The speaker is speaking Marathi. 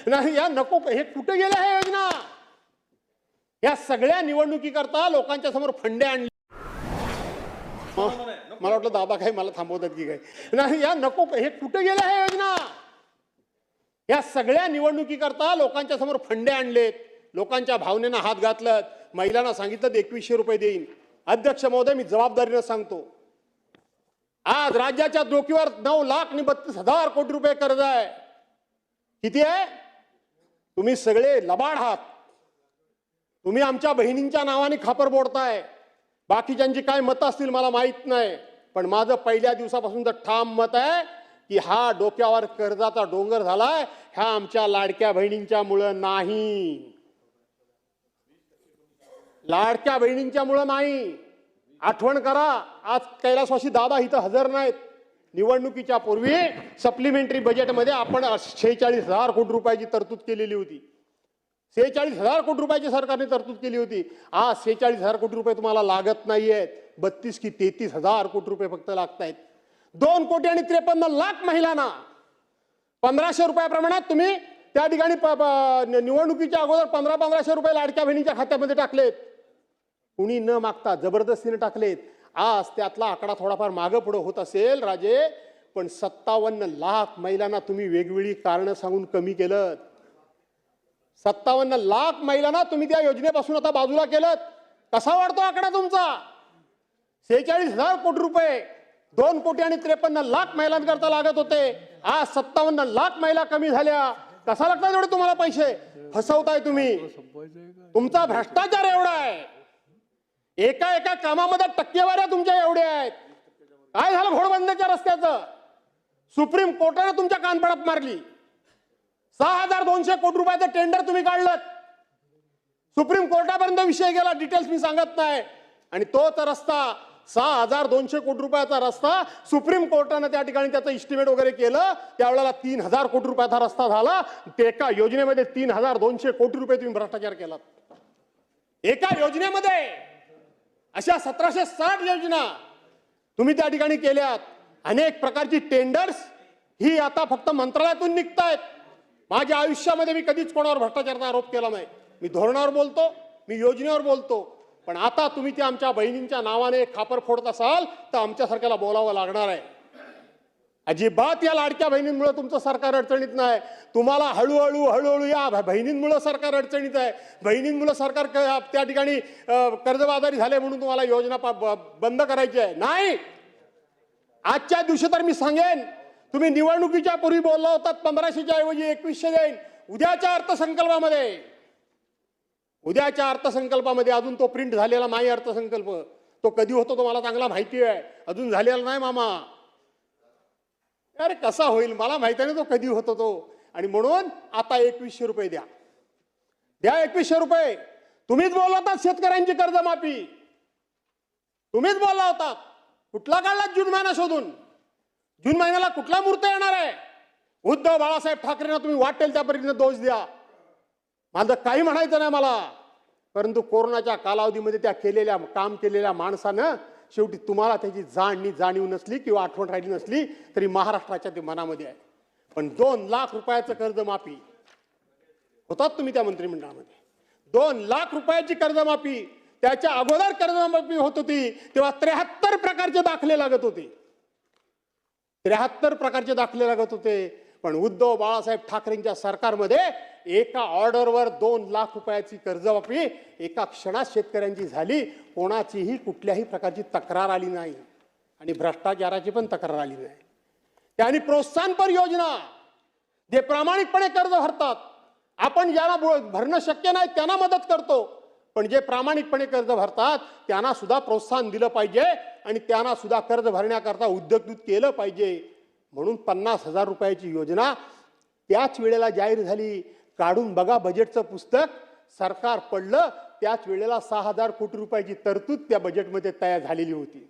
नाही या नको, हे कुठे गेल्या ह्या योजना? या सगळ्या निवडणुकीकरता लोकांच्या समोर फंडे आणले. मला वाटलं दादा काय मला थांबवतात की काय. नाही या नको, हे कुठे गेल्या ह्या योजना? या सगळ्या निवडणुकीकरता लोकांच्या समोर फंडे आणलेत, लोकांच्या भावनेनं हात घातलं, महिलांना सांगितलं 2100 रुपये देईन. अध्यक्ष महोदय, मी जबाबदारीनं सांगतो, आज राज्याच्या डोक्यावर 9,32,000 कोटी रुपये कर्ज आहे. किती आहे? तुम्ही सगळे लबाड आहात. तुम्ही आमच्या बहिणींच्या नावाने खापर बोडताय. बाकीच्यांची काय मतं असतील मला माहित नाही, पण माझं पहिल्या दिवसापासूनचं ठाम मत आहे की हा डोक्यावर कर्जाचा डोंगर झालाय, ह्या आमच्या लाडक्या बहिणींच्या मुळे नाही. लाडक्या बहिणींच्या मुळे नाही. आठवण करा, आज कैलासवासी दादा इथं हजर नाहीत. निवडणुकीच्या पूर्वी सप्लिमेंटरी बजेटमध्ये आपण 46,000 कोटी रुपयाची तरतूद केलेली होती. 46,000 कोटी रुपयाची सरकारने तरतूद केली होती. आज 46,000 कोटी रुपये तुम्हाला लागत नाहीयेत, 32 की 33,000 कोटी रुपये फक्त लागत आहेत. 2,53,00,000 महिलांना 1,500 रुपयाप्रमाणात तुम्ही त्या ठिकाणी निवडणुकीच्या अगोदर 1500 रुपये लाडक्या बहिणीच्या खात्यामध्ये टाकलेत. कुणी न मागता जबरदस्तीने टाकलेत. आज त्यातला आकडा थोडाफार मागं पुढे होत असेल राजे, पण 57 लाख महिलांना तुम्ही वेगवेगळी कारणं सांगून कमी केलं. 57 लाख महिलांना तुम्ही त्या योजनेपासून आता बाजूला केलं. कसा वाढतो आकडा तुमचा? 46,000 कोटी रुपये 2,53,00,000 महिलांकरता लागत होते. आज 57 लाख महिला कमी झाल्या. कसा लागतात एवढे तुम्हाला पैसे? फसवताय तुम्ही. तुमचा भ्रष्टाचार एवढा आहे. एका एका कामामध्ये टक्केवाऱ्या तुमच्या एवढ्या आहेत. काय झालं घोडबंदरच्या रस्त्याचं? सुप्रीम कोर्टाने तुमच्या कानपडात मारली. 6,200 कोटी रुपयाचं टेंडर तुम्ही काढलं. सुप्रीम कोर्टापर्यंत विषय गेला, डिटेल्स मी सांगत नाही. आणि तोच रस्ता 6,200 कोटी रुपयाचा रस्ता सुप्रीम कोर्टाने त्या ठिकाणी त्याचं इस्टिमेट वगैरे केलं. त्यावेळेला 3,000 कोटी रुपयाचा रस्ता झाला. एका योजनेमध्ये 3,200 कोटी रुपये तुम्ही भ्रष्टाचार केलात. एका योजनेमध्ये अशा 1760 योजना तुम्ही त्या ठिकाणी केल्यात. अनेक प्रकारची टेंडर्स ही आता फक्त मंत्रालयातून निघतायत. माझ्या आयुष्यामध्ये मी कधीच कोणावर भ्रष्टाचाराचा आरोप केला नाही. मी धोरणावर बोलतो, मी योजनेवर बोलतो. पण आता तुम्ही त्या आमच्या बहिणींच्या नावाने खापर फोडत असाल तर आमच्यासारख्याला बोलावं लागणार आहे. अजिबात या लाडक्या बहिणींमुळे तुमचं सरकार अडचणीत नाही. तुम्हाला हळूहळू या बहिणींमुळे सरकार अडचणीत आहे. बहिणींमुळे सरकार त्या ठिकाणी कर्जबाजारी झाले म्हणून तुम्हाला योजना बंद करायची आहे. नाही, आजच्या दिवशी तर मी सांगेन, तुम्ही निवडणुकीच्या पूर्वी बोलला होतात 1500च्या ऐवजी 2100 देईन. उद्याच्या अर्थसंकल्पामध्ये अजून तो प्रिंट झालेला नाही अर्थसंकल्प. तो कधी होतो तो मला चांगला माहिती आहे. अजून झालेला नाही मामा. अरे कसा होईल मला माहिती नाही तो कधी होतो तो. आणि म्हणून आता 2100 रुपये द्या. 2100 रुपये. तुम्हीच बोलला होता शेतकऱ्यांची कर्जमाफी. तुम्हीच बोलला होता. कुठला काढला जून महिना शोधून? जून महिन्याला कुठला मुहूर्त येणार आहे? उद्धव बाळासाहेब ठाकरेंना तुम्ही वाटेल त्या पद्धतीने दोष द्या. माझं काही म्हणायचं नाही मला. परंतु कोरोनाच्या कालावधीमध्ये त्या काम केलेल्या माणसानं शेवटी तुम्हाला त्याची जाणीव नसली किंवा आठवण राहिली नसली तरी महाराष्ट्राच्या ते मनामध्ये आहे. पण 2 लाख रुपयाचं कर्जमाफी होतात तुम्ही त्या मंत्रिमंडळामध्ये. 2 लाख रुपयाची कर्जमाफी. त्याच्या अगोदर कर्जमाफी होत होती तेव्हा 73 प्रकारचे दाखले लागत होते. 73 प्रकारचे दाखले लागत होते. पण उद्धव बाळासाहेब ठाकरेंच्या सरकारमध्ये एका ऑर्डरवर 2 लाख रुपयाची कर्जमाफी एका क्षणात शेतकऱ्यांची झाली. कोणाचीही कुठल्याही प्रकारची तक्रार आली नाही आणि भ्रष्टाचाराची पण तक्रार आली नाही. त्यांनी प्रोत्साहनपर योजना, जे प्रामाणिकपणे कर्ज भरतात, आपण ज्यांना भरणं शक्य नाही त्यांना मदत करतो, पण जे प्रामाणिकपणे कर्ज भरतात त्यांना सुद्धा प्रोत्साहन दिलं पाहिजे आणि त्यांना सुद्धा कर्ज भरण्याकरता उद्युक्त केलं पाहिजे. म्हणून 50,000 रुपयाची योजना त्याच वेळेला जाहीर झाली. काढून बघा बजेटचं पुस्तक, सरकार पडलं त्याच वेळेला 6,000 कोटी रुपयाची तरतूद त्या बजेटमध्ये तयार झालेली होती.